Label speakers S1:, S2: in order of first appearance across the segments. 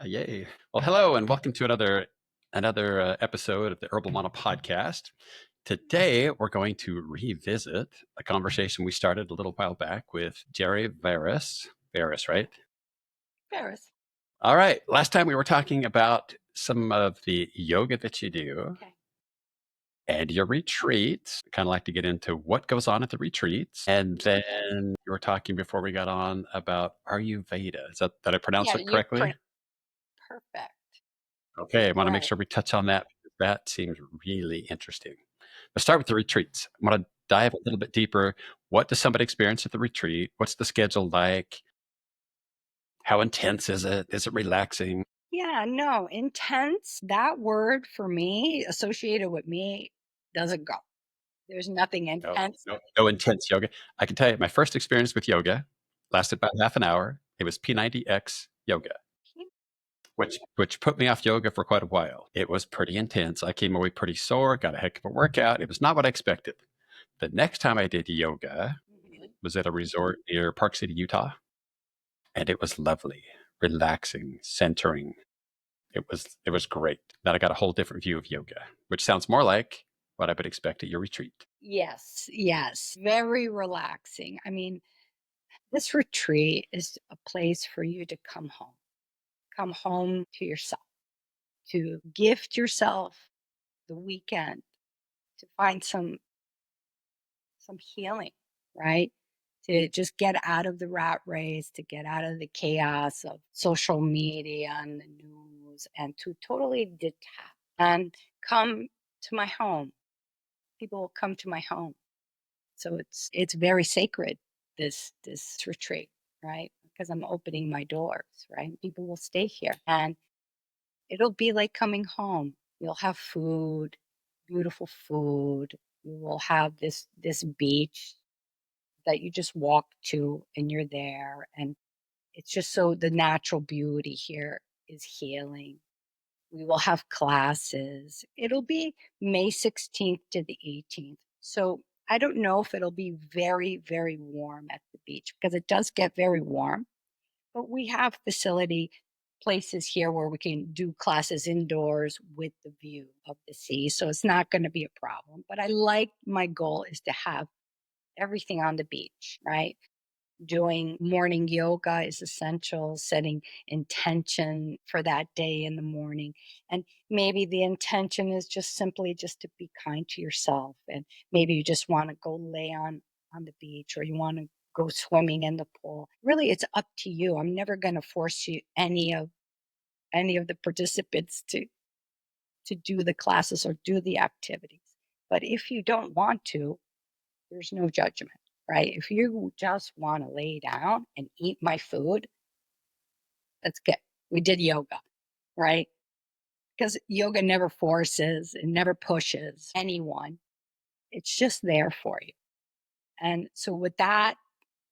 S1: Yay. Well, hello and welcome to another episode of the Herbal Mana Podcast. Today, we're going to revisit a conversation we started a little while back with Gerri Varas. Varas, right?
S2: Paris.
S1: All right. Last time we were talking about some of the yoga that you do
S2: Okay.
S1: and your retreats. Kind of like to get into what goes on at the retreats. And then you were talking before we got on about Ayurveda. Is that, did I pronounce
S2: Yeah,
S1: it correctly?
S2: perfect.
S1: Okay, I want to make
S2: Right.
S1: sure we touch on that. That seems really interesting. Let's start with the retreats. I want to dive a little bit deeper. What does somebody experience at the retreat? What's the schedule like? How intense is it? Is it relaxing?
S2: Yeah, no, intense. That word for me, associated with me, doesn't go. There's nothing
S1: No,
S2: intense.
S1: no intense yoga. I can tell you, my first experience with yoga lasted about half an hour. It was P90X yoga, which put me off yoga for quite a while. It was pretty intense. I came away pretty sore, got a heck of a workout. It was not what I expected. The next time I did yoga
S2: Mhm.
S1: was at a resort near Park City, Utah, and it was lovely, relaxing, centering. It was great. Then I got a whole different view of yoga, which sounds more like what I would expect at your retreat.
S2: Yes, yes. Very relaxing. I mean, this retreat is a place for you to come home. Come home to yourself, to gift yourself the weekend, to find some healing, right? To just get out of the rat race, to get out of the chaos of social media and the news, and to totally detach and come to my home. People will come to my home. So it's very sacred, this retreat, right? Because I'm opening my doors, right? People will stay here and it'll be like coming home. You'll have food, beautiful food. You will have this beach that you just walk to and you're there. And it's just so the natural beauty here is healing. We will have classes. It'll be May 16th to the 18th. So I don't know if it'll be very, very warm at the beach because it does get very warm. But we have facility places here where we can do classes indoors with the view of the sea. So it's not going to be a problem. But my goal is to have everything on the beach, right? Doing morning yoga is essential, setting intention for that day in the morning. And maybe the intention is just simply just to be kind to yourself. And maybe you just want to go lay on the beach or you want to go swimming in the pool. Really, it's up to you. I'm never going to force you any of the participants to do the classes or do the activities. But if you don't want to, there's no judgment, right? If you just want to lay down and eat my food, that's good. We did yoga, right? Because yoga never forces, it never pushes anyone. It's just there for you. And so, with that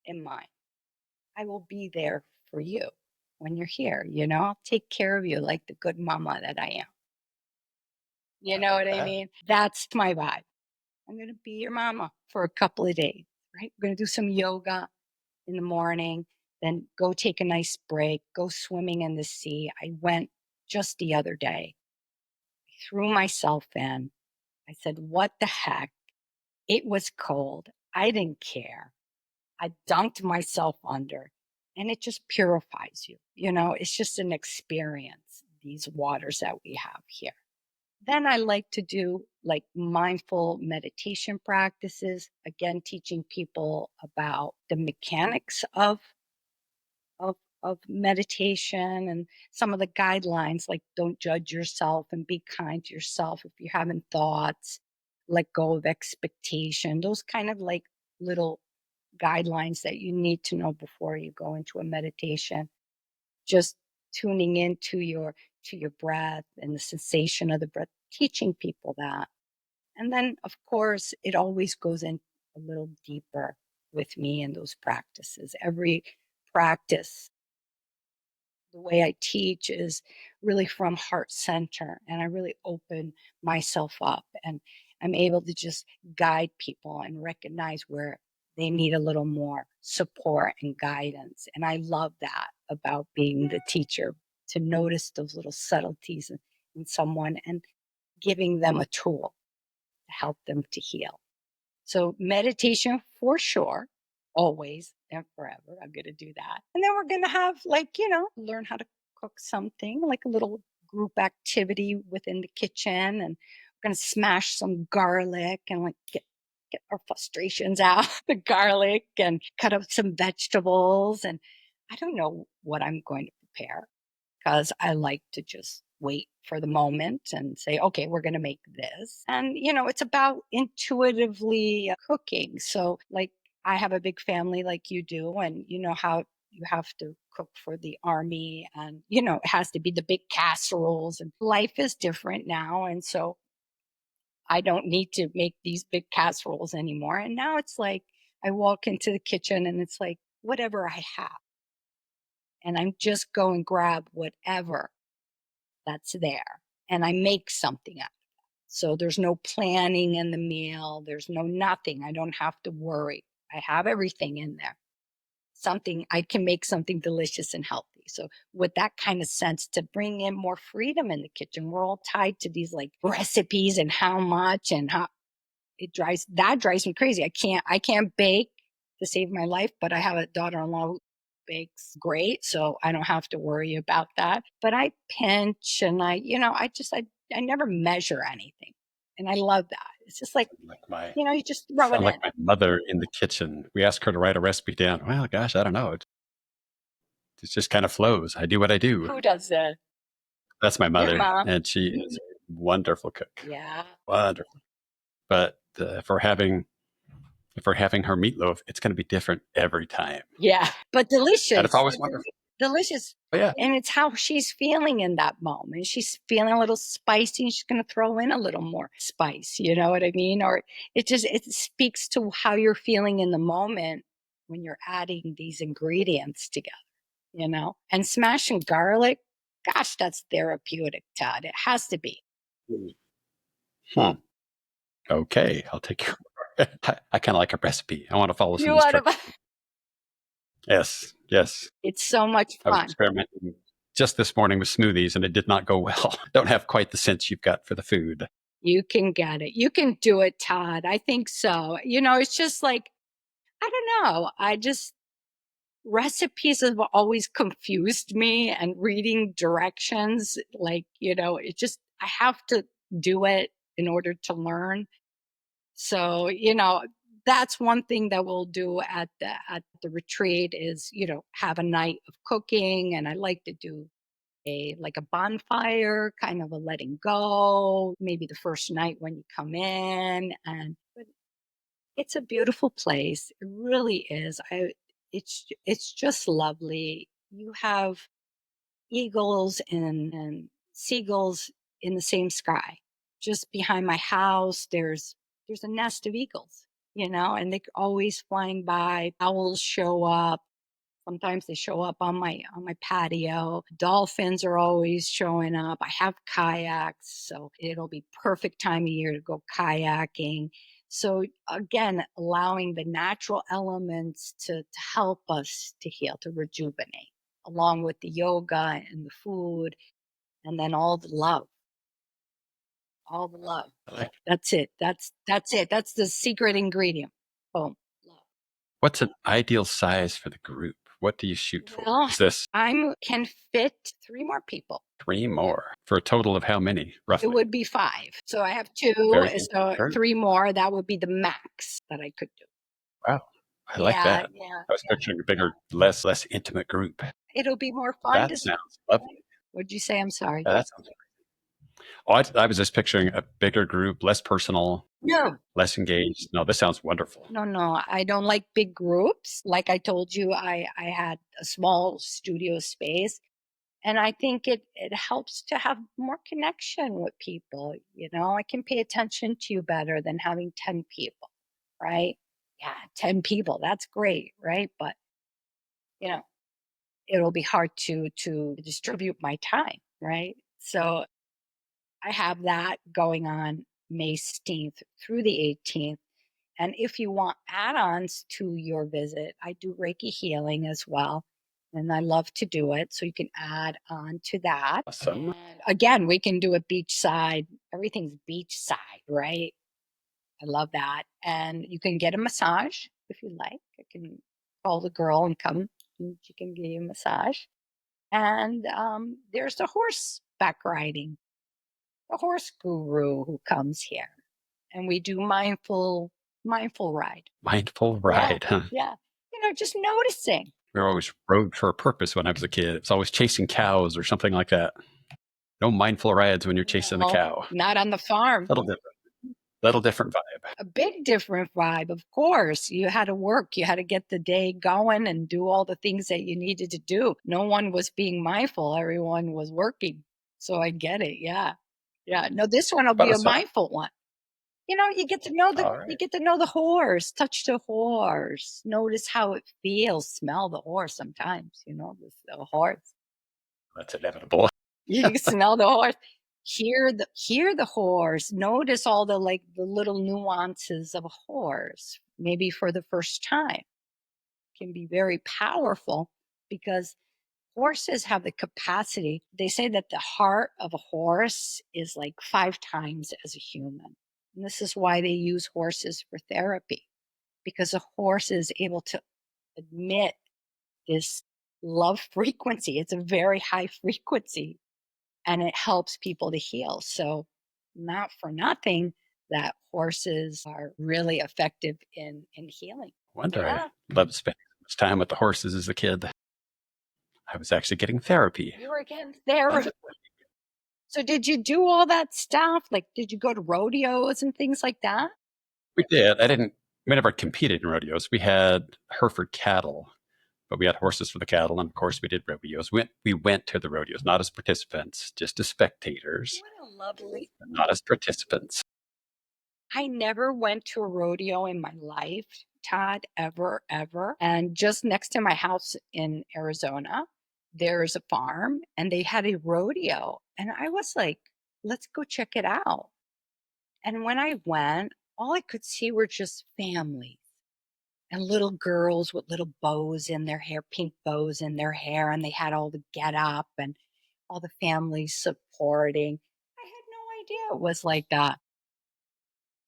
S2: in mind, I will be there for you when you're here. I'll take care of you like the good mama that I am. You know what I mean? That's my vibe. I'm going to be your mama for a couple of days, right? We're going to do some yoga in the morning, then go take a nice break, go swimming in the sea. I went just the other day, threw myself in. I said, what the heck? It was cold. I didn't care. I dunked myself under and it just purifies you. It's just an experience, these waters that we have here. Then I like to do like mindful meditation practices, again, teaching people about the mechanics of of meditation and some of the guidelines like don't judge yourself and be kind to yourself if you're having thoughts, let go of expectation, those kind of like little guidelines that you need to know before you go into a meditation. Just tuning into your breath and the sensation of the breath, teaching people that. And then of course it always goes in a little deeper with me in those practices. Every practice, the way I teach is really from heart center, and I really open myself up and I'm able to just guide people and recognize where they need a little more support and guidance. And I love that about being the teacher to notice those little subtleties in someone and giving them a tool to help them to heal. So meditation for sure, always and forever. I'm going to do that. And then we're going to have learn how to cook something like a little group activity within the kitchen. And we're going to smash some garlic and get our frustrations out, the garlic, and cut up some vegetables. And I don't know what I'm going to prepare because I like to just wait for the moment and say, okay, we're going to make this. And, it's about intuitively cooking. So I have a big family like you do, and you know how you have to cook for the army, and, it has to be the big casseroles, and life is different now. And so I don't need to make these big casseroles anymore. And now it's like I walk into the kitchen and it's like whatever I have. And I'm just go and grab whatever that's there. And I make something out of it. So there's no planning in the meal. There's no nothing. I don't have to worry. I have everything in there. I can make something delicious and healthy. So with that kind of sense, to bring in more freedom in the kitchen, we're all tied to these recipes and how much and how that drives me crazy. I can't bake to save my life, but I have a daughter-in-law who bakes great, so I don't have to worry about that. But I pinch and I never measure anything. And I love that. It's just like you just throw it in.
S1: Like my mother in the kitchen. We ask her to write a recipe down. Well, gosh, I don't know. It just kind of flows. I do what I do.
S2: Who does that?
S1: That's my mother.
S2: Your mom?
S1: And she is a wonderful cook.
S2: Yeah.
S1: Wonderful. But if we're having her meatloaf, it's going to be different every time.
S2: Yeah. But delicious.
S1: And it's always wonderful.
S2: Delicious.
S1: Oh, yeah.
S2: And it's how she's feeling in that moment. She's feeling a little spicy and she's going to throw in a little more spice. You know what I mean? Or it speaks to how you're feeling in the moment when you're adding these ingredients together, and smashing garlic. Gosh, that's therapeutic, Todd. It has to be.
S1: Okay. I'll take your I kind of like a recipe. I want to follow some instructions. Yes.
S2: It's so much fun.
S1: I was experimenting just this morning with smoothies and it did not go well. Don't have quite the sense you've got for the food.
S2: You can get it. You can do it, Todd. I think so. It's just I don't know. Recipes have always confused me, and reading directions, I have to do it in order to learn. So, that's one thing that we'll do at the retreat is, have a night of cooking. And I like to do a bonfire, kind of a letting go, maybe the first night when you come in. And it's a beautiful place. It really is. It's just lovely. You have eagles and seagulls in the same sky. Just behind my house, there's a nest of eagles, and they're always flying by. Owls show up. Sometimes they show up on my patio. Dolphins are always showing up. I have kayaks, so it'll be perfect time of year to go kayaking. So again, allowing the natural elements to help us to heal, to rejuvenate, along with the yoga and the food, and then all the love. All the love. That's it. That's it. That's the secret ingredient. Boom. Love.
S1: What's an ideal size for the group? What do you shoot for? Is this?
S2: I can fit 3 more people.
S1: 3 more for a total of how many, roughly?
S2: It would be 5. So I have 2. So 3 more. That would be the max that I could do.
S1: Wow. I like that. Yeah, I was picturing a bigger, less intimate group.
S2: It'll be more fun.
S1: That sounds lovely.
S2: What'd you say? I'm sorry.
S1: That sounds great. Oh, I was just picturing a bigger group, less personal, less engaged. No, this sounds wonderful.
S2: No, I don't like big groups. Like I told you, I had a small studio space, and I think it helps to have more connection with people. I can pay attention to you better than having 10 people, right? Yeah, 10 people, that's great, right? But it'll be hard to distribute my time, right? So I have that going on May 16th through the 18th. And if you want add-ons to your visit, I do Reiki healing as well. and I love to do it. So you can add on to that.
S1: Awesome.
S2: And again, we can do it beachside. Everything's beachside, right? I love that. And you can get a massage if you like. I can call the girl and come, and she can give you a massage. And there's the horseback riding, the horse guru who comes here, and we do mindful ride.
S1: Mindful ride, huh?
S2: Yeah. Just noticing.
S1: We always rode for a purpose when I was a kid. It's always chasing cows or something like that. No mindful rides when you're chasing the cow.
S2: Not on the farm.
S1: Little different vibe.
S2: A big different vibe, of course. You had to work. You had to get the day going and do all the things that you needed to do. No one was being mindful. Everyone was working. So I get it. Yeah. Yeah. No, this one will be a mindful one. You get to know you get to know the horse, touch the horse, notice how it feels, smell the horse sometimes, the horse.
S1: That's inevitable.
S2: You can smell the horse. Hear the horse. Notice all the little nuances of a horse, maybe for the first time. It can be very powerful because horses have the capacity. They say that the heart of a horse is like 5 times as a human. And this is why they use horses for therapy, because a horse is able to emit this love frequency. It's a very high frequency, and it helps people to heal. So not for nothing that horses are really effective in healing.
S1: I loved spending so much time with the horses as a kid. I was actually getting therapy.
S2: You were getting therapy. So did you do all that stuff? Like, did you go to rodeos and things like that?
S1: We did. We never competed in rodeos. We had Hereford cattle, but we had horses for the cattle. And of course, we did rodeos. We went to the rodeos, not as participants, just as spectators.
S2: What a lovely.
S1: Not as participants.
S2: I never went to a rodeo in my life, Todd, ever. And just next to my house in Arizona, there's a farm and they had a rodeo. And I was like, let's go check it out. And when I went, all I could see were just families and little girls with little bows in their hair, pink bows in their hair. And they had all the get up and all the families supporting. I had no idea it was like that.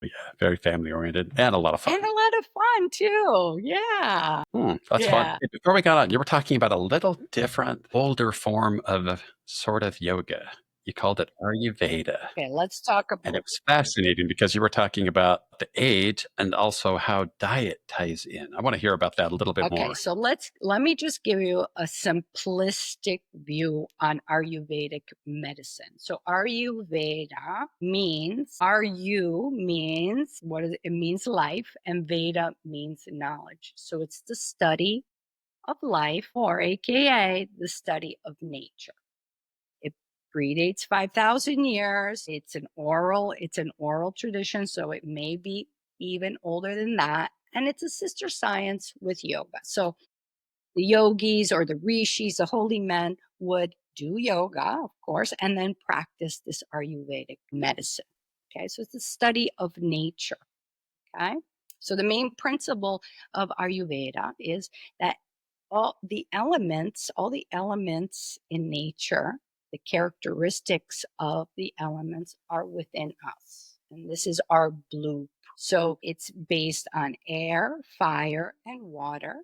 S1: Yeah, very family oriented and a lot of fun.
S2: And a lot of fun too. Yeah.
S1: That's fun. Before we got on, you were talking about a little different, older form of sort of yoga. You called it Ayurveda.
S2: Okay, let's talk about.
S1: And it was fascinating because you were talking about the age and also how diet ties in. I want to hear about that a little bit more.
S2: Okay, so let me just give you a simplistic view on Ayurvedic medicine. So Ayurveda means what is it? It means life, and Veda means knowledge. So it's the study of life, or AKA the study of nature. It predates 5,000 years. It's an oral tradition, so it may be even older than that. And it's a sister science with yoga. So the yogis or the rishis, the holy men, would do yoga, of course, and then practice this Ayurvedic medicine. Okay, so it's the study of nature. Okay, so the main principle of Ayurveda is that all the elements in nature, the characteristics of the elements are within us. And this is our blueprint. So it's based on air, fire, and water,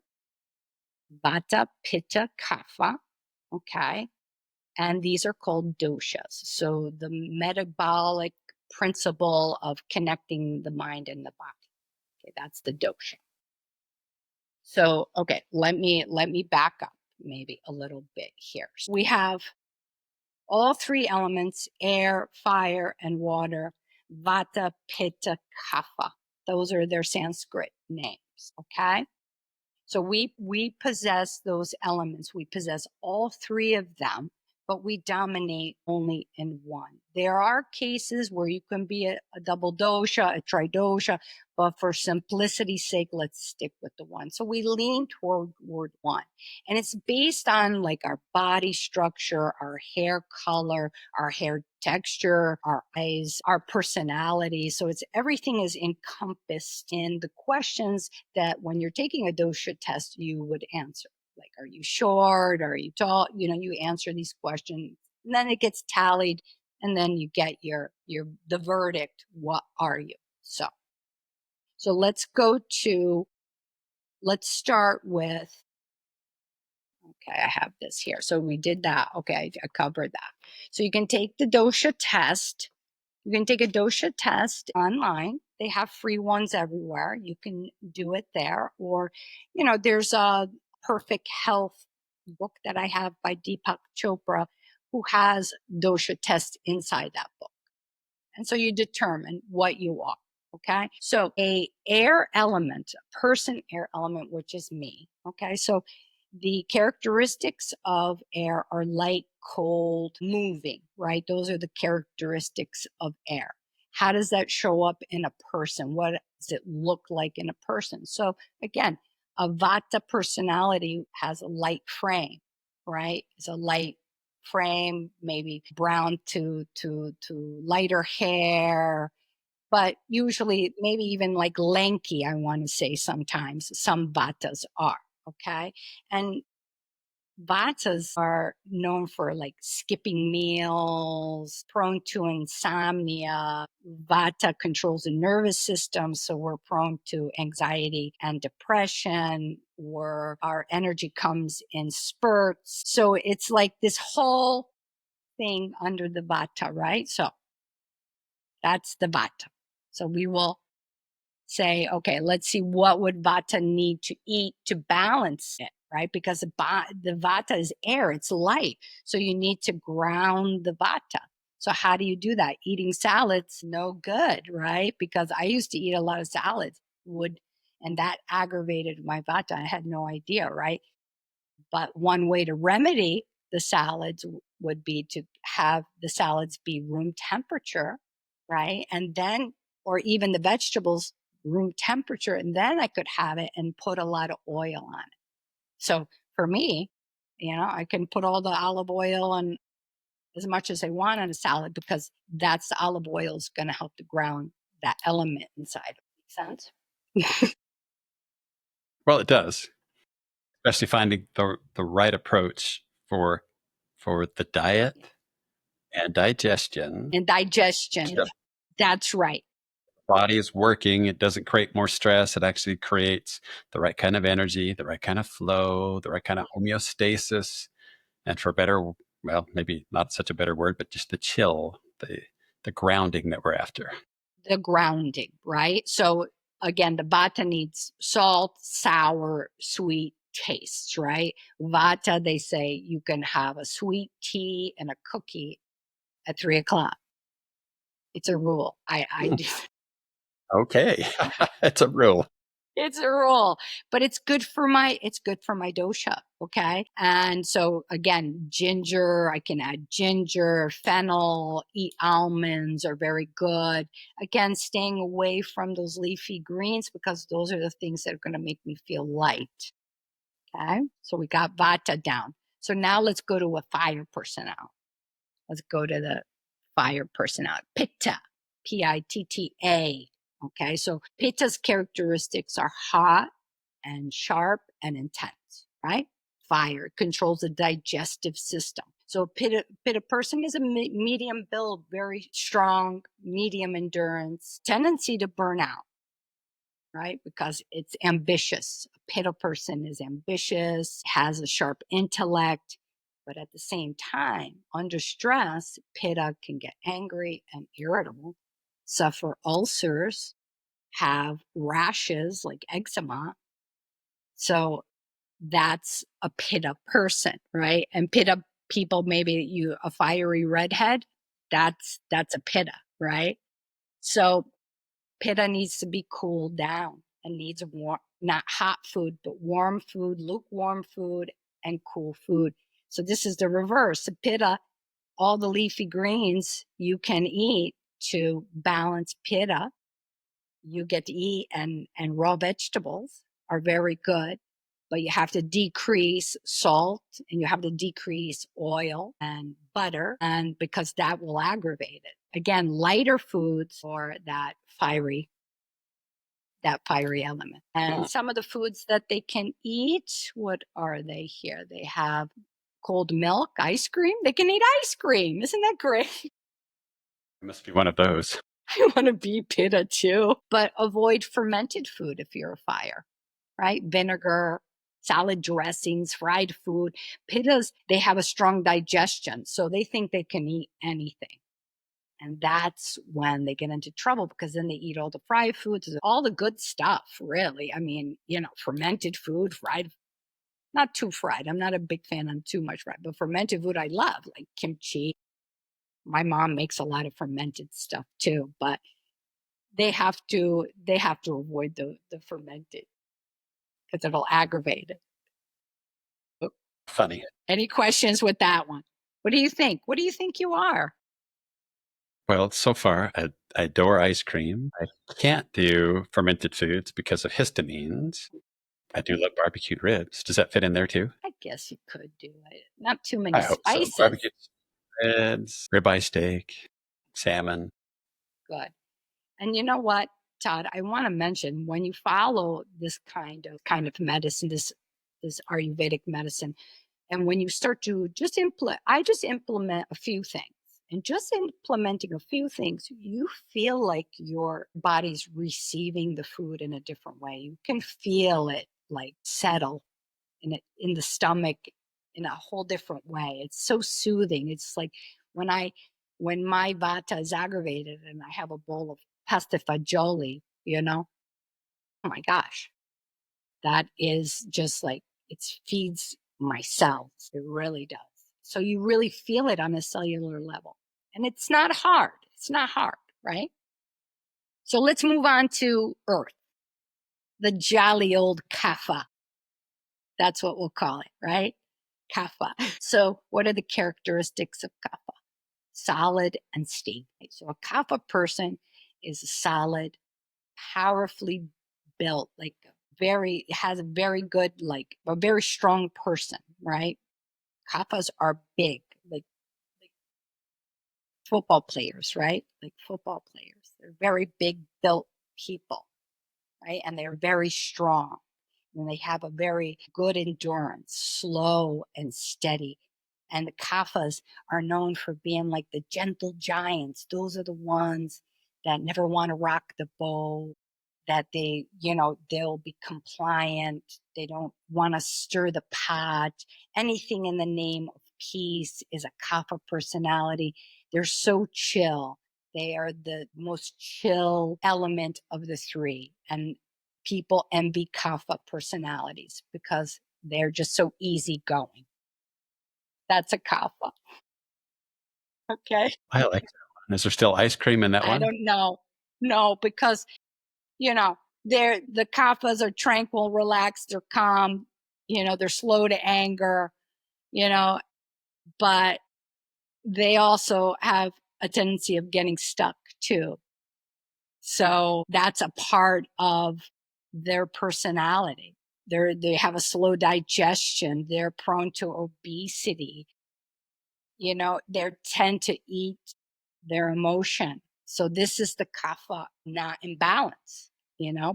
S2: Vata, Pitta, Kapha. Okay. And these are called doshas. So the metabolic principle of connecting the mind and the body. Okay, that's the dosha. So, okay, let me back up maybe a little bit here. So we have all 3 elements: air, fire, and water, Vata, Pitta, Kapha. Those are their Sanskrit names, okay? So we possess those elements. We possess all 3 of them, but we dominate only in one. There are cases where you can be a double dosha, a tridosha, but for simplicity's sake, let's stick with the one. So we lean toward one. And it's based on like our body structure, our hair color, our hair texture, our eyes, our personality. So everything is encompassed in the questions that when you're taking a dosha test, you would answer. Like, are you short? Are you tall? You answer these questions, and then it gets tallied, and then you get the verdict. What are you? So let's start with, okay, I have this here. So we did that. Okay, I covered that. So you can take the dosha test. You can take a dosha test online. They have free ones everywhere. You can do it there. Or, there's a Perfect Health book that I have by Deepak Chopra, who has dosha tests inside that book. And so you determine what you are. Okay. So a person air element, which is me. Okay. So the characteristics of air are light, cold, moving, right? Those are the characteristics of air. How does that show up in a person? What does it look like in a person? So again, a Vata personality has a light frame, right? It's a light frame, maybe brown to lighter hair, but usually maybe even like lanky, I want to say sometimes. Some Vatas are, okay? And Vatas are known for like skipping meals, prone to insomnia. Vata controls the nervous system, so we're prone to anxiety and depression, where our energy comes in spurts. So it's like this whole thing under the Vata, right? So that's the Vata. So we will say, okay, let's see, what would Vata need to eat to balance it, right? Because the Vata is air, it's light. So you need to ground the Vata. So how do you do that? Eating salads, no good, right? Because I used to eat a lot of salads, and that aggravated my Vata. I had no idea, right? But one way to remedy the salads would be to have the salads be room temperature, right? And then, or even the vegetables room temperature, and then I could have it and put a lot of oil on it. So for me, I can put all the olive oil on as much as I want on a salad, because that's the olive oil is going to help to ground that element inside. Makes sense?
S1: Well, it does, especially finding the right approach for the diet and digestion.
S2: And digestion.
S1: Yep.
S2: That's right.
S1: Body is working. It doesn't create more stress. It actually creates the right kind of energy, the right kind of flow, the right kind of homeostasis, and for better, well, maybe not such a better word, but just the chill, the grounding that we're after.
S2: The grounding, right? So again, the Vata needs salt, sour, sweet tastes, right? Vata, they say you can have a sweet tea and a cookie at 3:00. It's a rule. I do.
S1: Okay. It's a rule.
S2: It's a rule, but it's good for my dosha. Okay. And so again, ginger, I can add ginger, fennel, eat almonds are very good. Again, staying away from those leafy greens, because those are the things that are going to make me feel light. Okay. So we got Vata down. So now let's go to a fire person out. Let's go to the fire person out. Pitta, Pitta. Okay, so Pitta's characteristics are hot and sharp and intense, right? Fire controls the digestive system. So Pitta person is a medium build, very strong, medium endurance, tendency to burn out, right? Because it's ambitious. A Pitta person is ambitious, has a sharp intellect, but at the same time, under stress, Pitta can get angry and irritable, suffer ulcers, have rashes like eczema. So that's a Pitta person, right? And Pitta people, maybe a fiery redhead, that's a Pitta, right? So Pitta needs to be cooled down and needs warm, not hot food, but warm food, lukewarm food, and cool food. So this is the reverse. The Pitta, all the leafy greens you can eat to balance Pitta. You get to eat, and raw vegetables are very good, but you have to decrease salt and you have to decrease oil and butter, and because that will aggravate it. Again, lighter foods for that fiery that fiery element. And some of the foods that they can eat, what are they here? They have cold milk, ice cream. They can eat ice cream. Isn't that great?
S1: It must be one of those.
S2: I want to be Pitta too. But avoid fermented food if you're a fire, right? Vinegar, salad dressings, fried food. Pittas, they have a strong digestion, so they think they can eat anything. And that's when they get into trouble, because then they eat all the fried foods, all the good stuff, really. I mean, fermented food, fried, not too fried. I'm not a big fan of too much fried, but fermented food I love, like kimchi. My mom makes a lot of fermented stuff too, but they have to avoid the fermented because it'll aggravate it.
S1: Funny.
S2: Any questions with that one? What do you think? What do you think you are?
S1: Well, so far, I adore ice cream. I can't do fermented foods because of histamines. I do love barbecued ribs. Does that fit in there too?
S2: I guess you could do it. Not too many
S1: I hope
S2: spices.
S1: so. Barbecued ribs, ribeye steak, salmon.
S2: Good. And you know what, Todd? I want to mention, when you follow this kind of medicine, this Ayurvedic medicine, and when you start to just implement a few things. And just implementing a few things, you feel like your body's receiving the food in a different way. You can feel it like settle in the stomach in a whole different way. It's so soothing. It's like when my Vata is aggravated and I have a bowl of pasta fagioli, oh my gosh, that is just like, it feeds my cells. It really does. So you really feel it on a cellular level. And it's not hard. It's not hard, right? So let's move on to Earth, the jolly old Kapha. That's what we'll call it, right? Kapha. So what are the characteristics of Kapha? Solid and stable. So a Kapha person is a solid, powerfully built, like has a very good, like a very strong person, right? Kaphas are big, like football players, right? Like football players. They're very big built people, right? And they're very strong. And they have a very good endurance, slow and steady. And the Kaphas are known for being like the gentle giants. Those are the ones that never want to rock the boat, that they'll be compliant. They don't want to stir the pot. Anything in the name of peace is a Kapha personality. They're so chill. They are the most chill element of the three. And people envy Kapha personalities because they're just so easygoing. That's a Kapha. Okay.
S1: I like that one. Is there still ice cream in that one?
S2: I don't know. No, because the Kaphas are tranquil, relaxed, they're calm, they're slow to anger, but they also have a tendency of getting stuck too. So that's a part of their personality. They have a slow digestion. They're prone to obesity. They tend to eat their emotion. So this is the Kapha not in balance,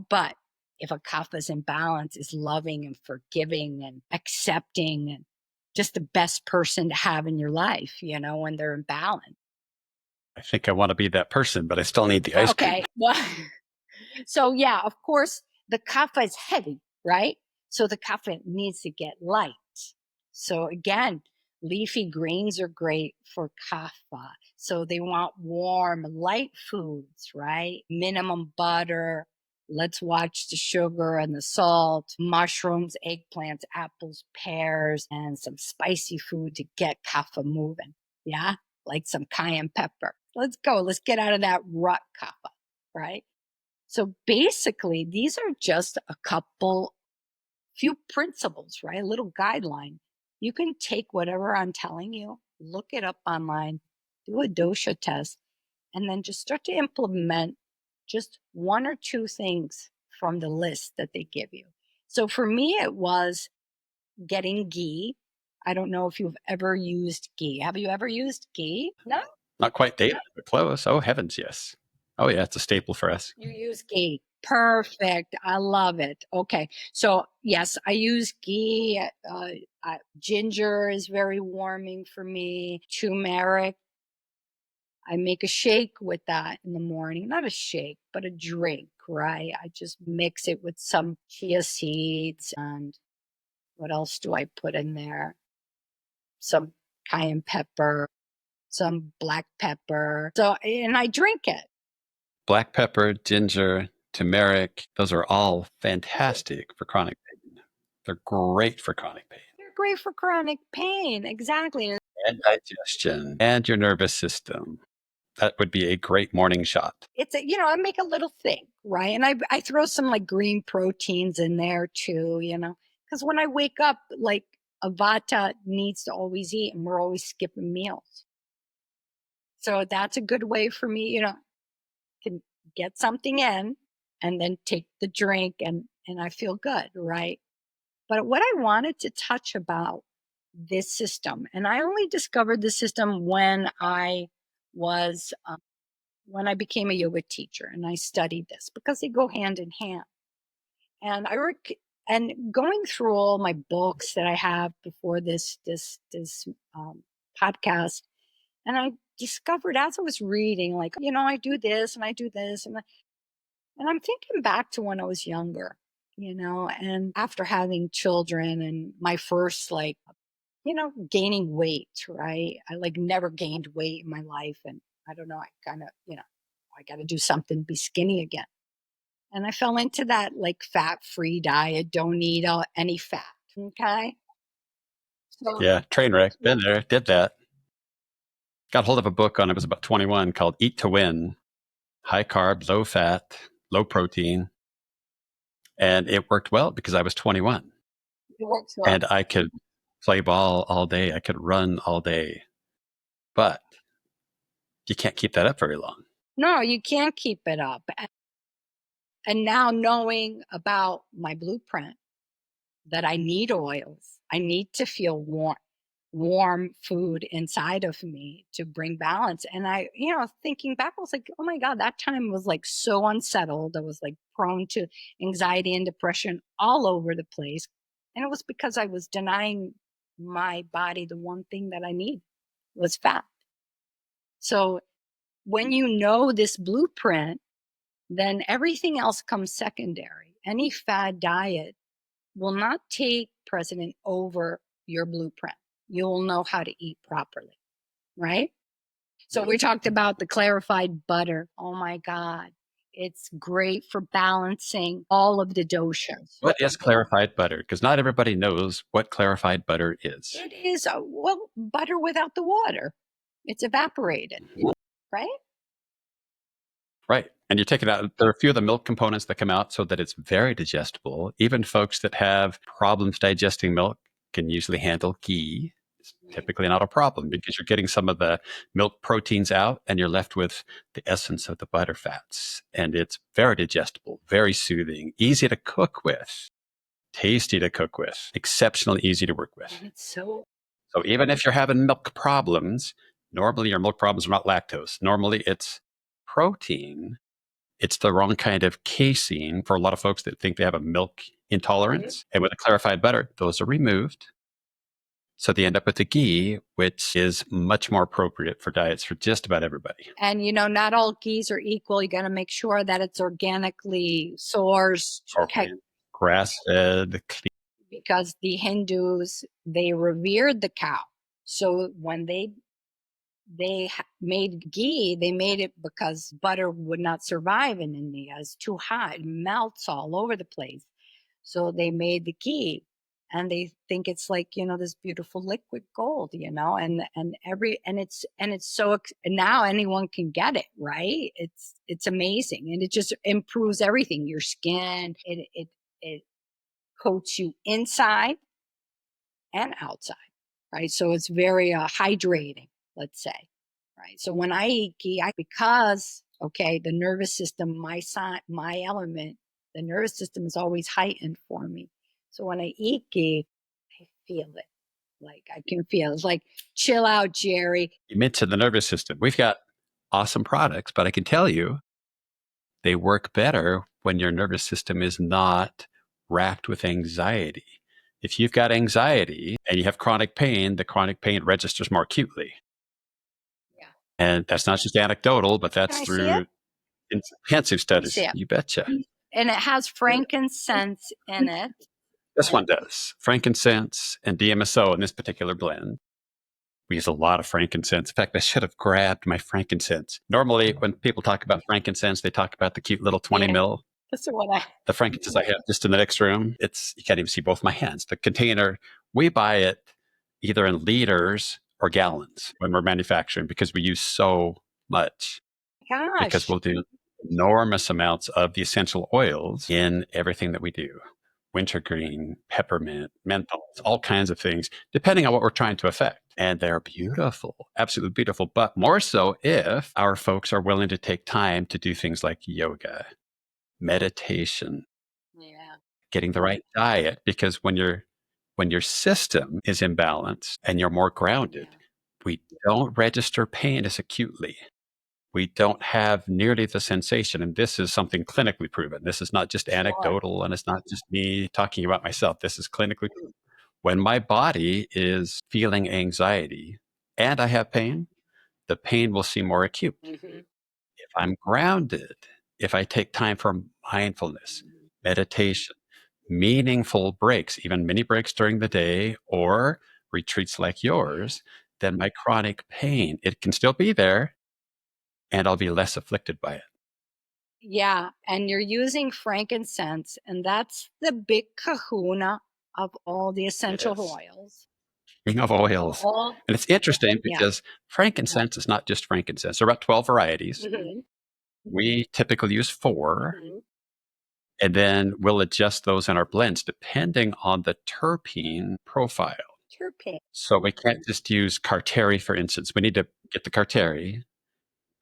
S2: but if a Kapha is in balance, is loving and forgiving and accepting and just the best person to have in your life, when they're in balance.
S1: I think I want to be that person, but I still need the ice cream.
S2: Okay. Well, so yeah, of course, the Kapha is heavy, right? So the Kapha needs to get light. So again, leafy greens are great for Kapha. So they want warm, light foods, right? Minimum butter. Let's watch the sugar and the salt, mushrooms, eggplants, apples, pears, and some spicy food to get Kapha moving. Yeah, like some cayenne pepper. Let's go. Let's get out of that rut, Kapha, right? So basically, these are just a few principles, right? A little guideline. You can take whatever I'm telling you, look it up online, do a dosha test, and then just start to implement just one or two things from the list that they give you. So for me, it was getting ghee. I don't know if you've ever used ghee. Have you ever used ghee? No?
S1: Not quite daily, but close. Oh, heavens, yes. Oh, yeah, it's a staple for us.
S2: You use ghee. Perfect. I love it. Okay. So yes, I use ghee. Ginger is very warming for me. Turmeric. I make a shake with that in the morning. Not a shake, but a drink, right? I just mix it with some chia seeds. And what else do I put in there? Some cayenne pepper, some black pepper. So, and I drink it.
S1: Black pepper, ginger, turmeric, those are all fantastic for chronic pain. They're great for chronic pain.
S2: They're great for chronic pain. Exactly.
S1: And digestion and your nervous system. That would be a great morning shot.
S2: It's I make a little thing, right? And I throw some like green proteins in there too, because when I wake up, like a Vata needs to always eat, and we're always skipping meals. So that's a good way for me, can get something in and then take the drink and I feel good, right? But what I wanted to touch about this system, and I only discovered the system when I was when I became a yoga teacher and I studied this, because they go hand in hand. And and going through all my books that I have before this podcast, and I discovered as I was reading, like, I do this and I do this, and I'm thinking back to when I was younger, and after having children and my first, like, gaining weight, right? I like never gained weight in my life. And I don't know, I kind of, I got to do something, be skinny again. And I fell into that like fat-free diet, don't eat any fat. Okay. So,
S1: Yeah, train wreck. Been there, did that. Got hold of a book on, it was about 21, called Eat to Win. High carb, low fat, low protein. And it worked well because I was 21.
S2: It works well.
S1: And I could play ball all day. I could run all day. But you can't keep that up very long.
S2: No, you can't keep it up. And now knowing about my blueprint, that I need oils, I need to feel warm food inside of me to bring balance. And I, thinking back, I was like, oh my God, that time was like so unsettled. I was like prone to anxiety and depression all over the place. And it was because I was denying my body the one thing that I need was fat. So when you know this blueprint, then everything else comes secondary. Any fad diet will not take precedent over your blueprint. You'll know how to eat properly, right? So we talked about the clarified butter. Oh my God. It's great for balancing all of the doshas.
S1: What is clarified butter? Because not everybody knows what clarified butter is.
S2: It is, butter without the water. It's evaporated, right?
S1: Right. And you take it out. There are a few of the milk components that come out so that it's very digestible. Even folks that have problems digesting milk can usually handle ghee. It's typically not a problem because you're getting some of the milk proteins out and you're left with the essence of the butter fats. And it's very digestible, very soothing, easy to cook with, tasty to cook with, exceptionally easy to work with.
S2: It's so
S1: even if you're having milk problems, normally your milk problems are not lactose. Normally it's protein. It's the wrong kind of casein for a lot of folks that think they have a milk intolerance. Mm-hmm. And with a clarified butter, those are removed. So they end up with the ghee, which is much more appropriate for diets for just about everybody.
S2: And, not all ghees are equal. You got to make sure that it's organically sourced.
S1: Okay. Grass-fed, clean.
S2: Because the Hindus, they revered the cow. So when they made ghee, they made it because butter would not survive in India. It's too hot. It melts all over the place. So they made the ghee, and they think it's like, this beautiful liquid gold, and it's so, and now anyone can get it, right? It's amazing. And it just improves everything. Your skin, it coats you inside and outside, right? So it's very hydrating, let's say, right? So when I eat ghee, because the nervous system, my element, the nervous system is always heightened for me. So when I eat ghee, I feel it. Like I can feel it's like, chill out, Gerri.
S1: You mentioned the nervous system. We've got awesome products, but I can tell you they work better when your nervous system is not racked with anxiety. If you've got anxiety and you have chronic pain, the chronic pain registers more acutely.
S2: Yeah.
S1: And that's not just anecdotal, but that's
S2: Can I see
S1: through intensive studies.
S2: see it.
S1: You betcha.
S2: And it has frankincense in it.
S1: This one does. Frankincense and DMSO in this particular blend. We use a lot of frankincense. In fact, I should have grabbed my frankincense. Normally, when people talk about frankincense, they talk about the cute little 20 mil.
S2: That's what
S1: The frankincense I have just in the next room. You can't even see both my hands. The container, we buy it either in liters or gallons when we're manufacturing because we use so much.
S2: Gosh.
S1: Because we'll do enormous amounts of the essential oils in everything that we do. Wintergreen, peppermint, menthol, all kinds of things, depending on what we're trying to affect. And they're beautiful, absolutely beautiful. But more so if our folks are willing to take time to do things like yoga, meditation, getting the right diet. Because when your system is in balance and you're more grounded, we don't register pain as acutely. We don't have nearly the sensation. And this is something clinically proven. This is not just anecdotal and it's not just me talking about myself. This is clinically proven. When my body is feeling anxiety and I have pain, the pain will seem more acute. If I'm grounded, if I take time for mindfulness, meditation, meaningful breaks, even mini breaks during the day or retreats like yours, then my chronic pain, it can still be there and I'll be less afflicted by it.
S2: Yeah. And you're using frankincense, and that's the big kahuna of all the essential oils.
S1: King of oils. And it's interesting because frankincense is not just frankincense. There are about 12 varieties. We typically use 4. And then we'll adjust those in our blends depending on the terpene profile. So we can't just use Carteri, for instance. We need to get the Carteri,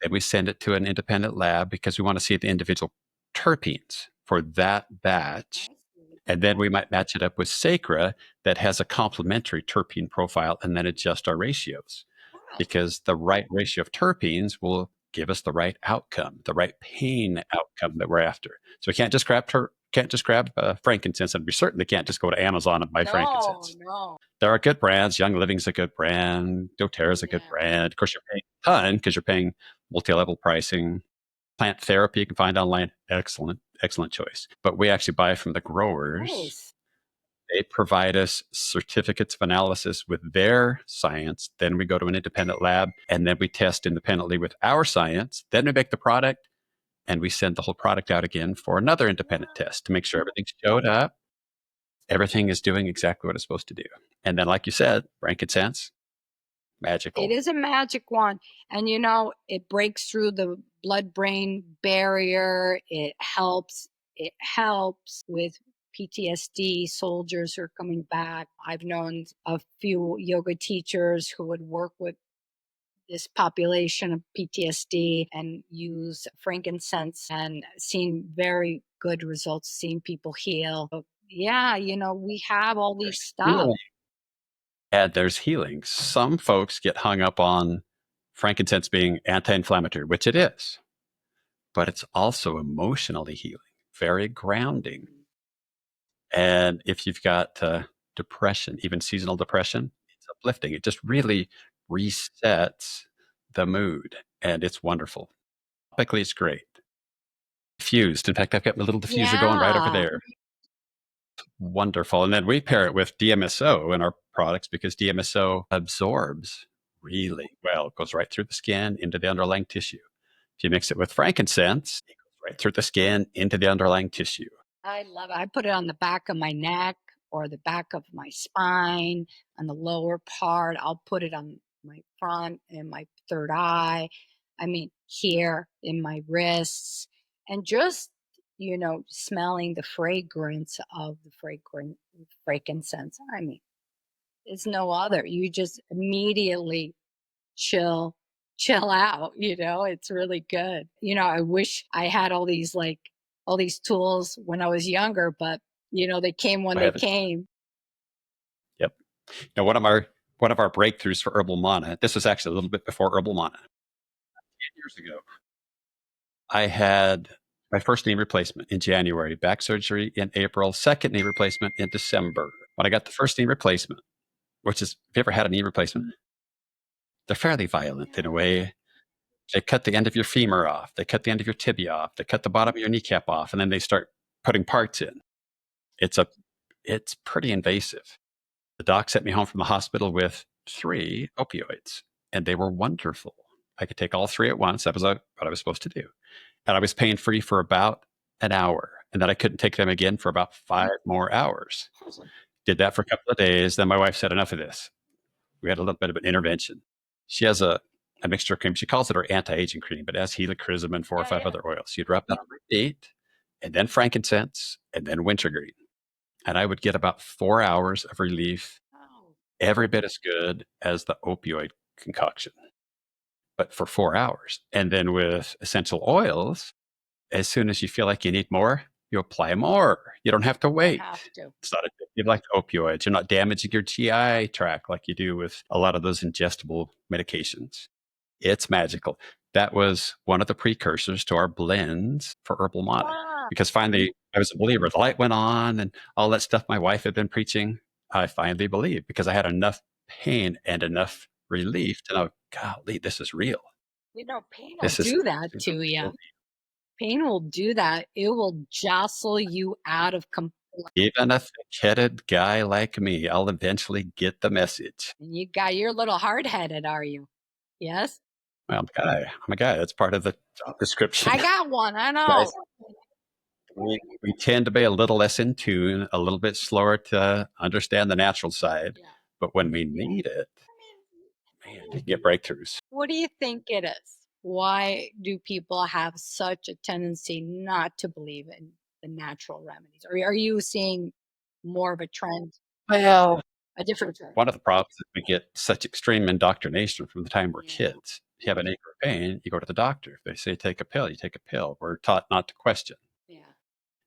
S1: and we send it to an independent lab because we want to see the individual terpenes for that batch. And then we might match it up with Sacra that has a complementary terpene profile and then adjust our ratios. Because the right ratio of terpenes will give us the right outcome, the right pain outcome that we're after. So we can't just grab frankincense, and we certainly can't just go to Amazon and buy frankincense. There are good brands. Young Living's a good brand. doTERRA's a good brand. Of course, you're paying a ton because you're paying multi-level pricing. Plant therapy you can find online. Excellent choice. But we actually buy from the growers. They provide us certificates of analysis with their science. Then we go to an independent lab, and then we test independently with our science. Then we make the product, and we send the whole product out again for another independent test to make sure everything's showed up. Everything is doing exactly what it's supposed to do. And then, like you said, frankincense, magical.
S2: It is a magic wand. And, it breaks through the blood-brain barrier. It helps with PTSD, soldiers who are coming back. I've known a few yoga teachers who would work with this population of PTSD and use frankincense and seen very good results, seeing people heal. But yeah, we have all these stuff.
S1: And there's healing. Some folks get hung up on frankincense being anti-inflammatory, which it is, but it's also emotionally healing, very grounding. And if you've got depression, even seasonal depression, it's uplifting. It just really resets the mood, and it's wonderful. Topically, it's great. Diffused. In fact, I've got my little diffuser going right over there. Wonderful. And then we pair it with DMSO in our products because DMSO absorbs really well. It goes right through the skin into the underlying tissue. If you mix it with frankincense, it goes right through the skin into the underlying tissue.
S2: I love it. I put it on the back of my neck or the back of my spine, on the lower part. I'll put it on my front and my third eye. I mean, here in my wrists. And just, smelling the fragrance of the frankincense. I mean, it's no other. You just immediately chill out, it's really good. I wish I had all these tools when I was younger, but they came when they came.
S1: Yep. Now, one of our breakthroughs for Herbal Mana, this was actually a little bit before Herbal Mana, 10 years ago. I had my first knee replacement in January, back surgery in April, second knee replacement in December. When I got the first knee replacement, which is, if you ever had a knee replacement, they're fairly violent in a way. They cut the end of your femur off. They cut the end of your tibia off. They cut the bottom of your kneecap off, and then they start putting parts in. It's pretty invasive. The doc sent me home from the hospital with 3 opioids, and they were wonderful. I could take all 3 at once. That was what I was supposed to do. And I was pain free for about an hour. And then I couldn't take them again for about 5 more hours. Did that for a couple of days. Then my wife said, enough of this. We had a little bit of an intervention. She has a mixture of cream. She calls it her anti-aging cream, but it has helichrysum and 4 or 5 other oils. You'd rub that on my feet, and then frankincense, and then wintergreen. And I would get about 4 hours of relief, every bit as good as the opioid concoction, but for 4 hours. And then with essential oils, as soon as you feel like you need more, you apply more. You don't have to wait. It's not addictive like opioids. You're not damaging your GI tract like you do with a lot of those ingestible medications. It's magical. That was one of the precursors to our blends for Herbal Mana. Because finally, I was a believer. The light went on and all that stuff my wife had been preaching, I finally believed because I had enough pain and enough relief to know, golly, this is real.
S2: Pain will do that to you. Pain will do that. It will jostle you out of compliance.
S1: Even a thick-headed guy like me, I'll eventually get the message.
S2: And you're a little hard-headed, are you? Yes?
S1: Well, I'm a guy. That's part of the job description.
S2: I got one. I know.
S1: Guys, we tend to be a little less in tune, a little bit slower to understand the natural side. Yeah. But when we need it, man, you get breakthroughs.
S2: What do you think it is? Why do people have such a tendency not to believe in the natural remedies? Or are you seeing more of a trend?
S1: Well,
S2: a different trend.
S1: One of the problems is we get such extreme indoctrination from the time we're kids. If you have an ache or pain, you go to the doctor. If they say take a pill, you take a pill. We're taught not to question. Yeah.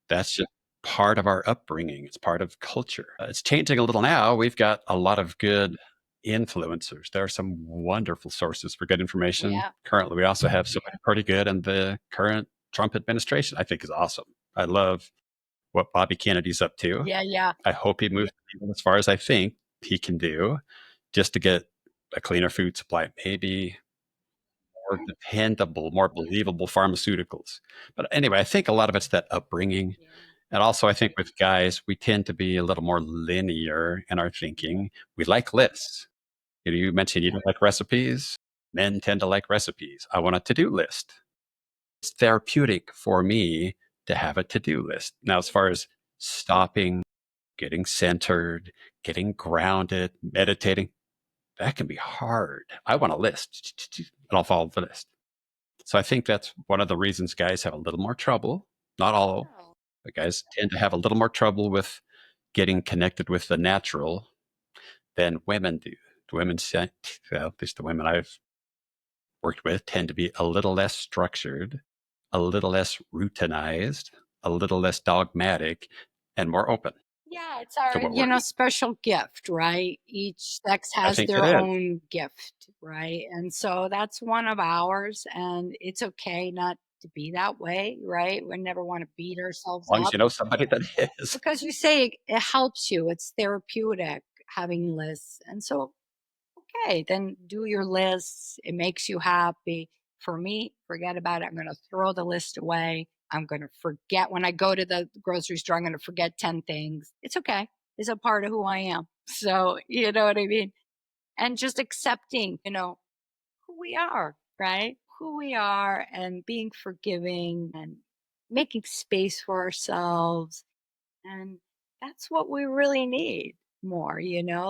S1: That's just part of our upbringing. It's part of culture. It's changing a little now. We've got a lot of good influencers. There are some wonderful sources for good information. Yeah. Currently, we also have somebody pretty good in the current Trump administration, I think is awesome. I love what Bobby Kennedy's up to.
S2: Yeah.
S1: I hope he moves as far as I think he can do just to get a cleaner food supply, maybe more dependable, more believable pharmaceuticals. But anyway, I think a lot of it's that upbringing. Yeah. And also, I think with guys, we tend to be a little more linear in our thinking. We like lists. You mentioned you don't like recipes. Men tend to like recipes. I want a to-do list. It's therapeutic for me to have a to-do list. Now, as far as stopping, getting centered, getting grounded, meditating, that can be hard. I want a list, and I'll follow the list. So I think that's one of the reasons guys have a little more trouble. Not all, but guys tend to have a little more trouble with getting connected with the natural than women do. Women, well, at least the women I've worked with, tend to be a little less structured, a little less routinized, a little less dogmatic, and more open.
S2: Yeah, it's our, special gift, right? Each sex has their own gift, right? And so that's one of ours, and it's okay not to be that way, right? We never want to beat ourselves up.
S1: As long as you know somebody that is.
S2: Because you say it helps you. It's therapeutic having lists. And so, okay, then do your lists. It makes you happy. For me, forget about it. I'm going to throw the list away. I'm going to forget when I go to the grocery store, I'm going to forget 10 things. It's okay. It's a part of who I am. So, you know what I mean? And just accepting, who we are, right? Who we are and being forgiving and making space for ourselves. And that's what we really need more,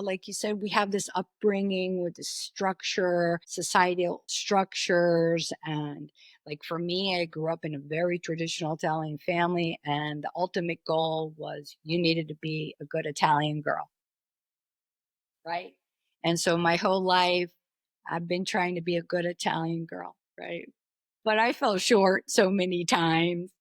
S2: like you said, we have this upbringing with the structure, societal structures. And like for me, I grew up in a very traditional Italian family, and the ultimate goal was you needed to be a good Italian girl. Right. And so my whole life, I've been trying to be a good Italian girl. Right. But I fell short so many times.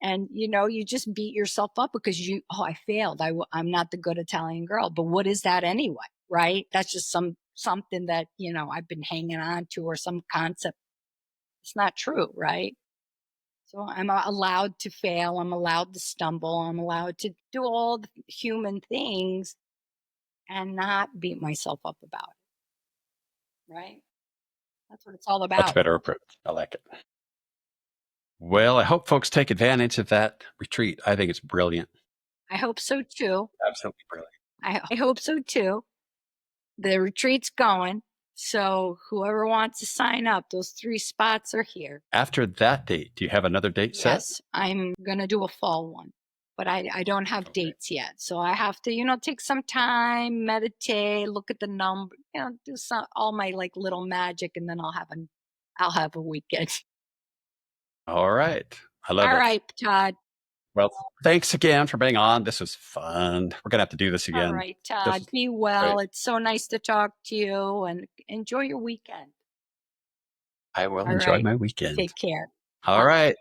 S2: And, you just beat yourself up because I failed. I'm not the good Italian girl. But what is that anyway? Right. That's just something that, I've been hanging on to, or some concept. It's not true. Right. So I'm allowed to fail. I'm allowed to stumble. I'm allowed to do all the human things and not beat myself up about it. Right? That's what it's all about.
S1: Much better approach. I like it. Well, I hope folks take advantage of that retreat. I think it's brilliant.
S2: I hope so too.
S1: Absolutely brilliant.
S2: I hope so too. The retreat's going. So whoever wants to sign up, those 3 spots are here.
S1: After that date, do you have another date set?
S2: Yes, I'm going to do a fall one, but I don't have dates yet. So I have to, take some time, meditate, look at the number, do all my like little magic, and then I'll have a weekend.
S1: All right. I love it.
S2: All right, Todd.
S1: Well, thanks again for being on. This was fun. We're going to have to do this again.
S2: All right, Todd. Be well. Great. It's so nice to talk to you, and enjoy your weekend.
S1: I will enjoy my weekend.
S2: Take care.
S1: All right.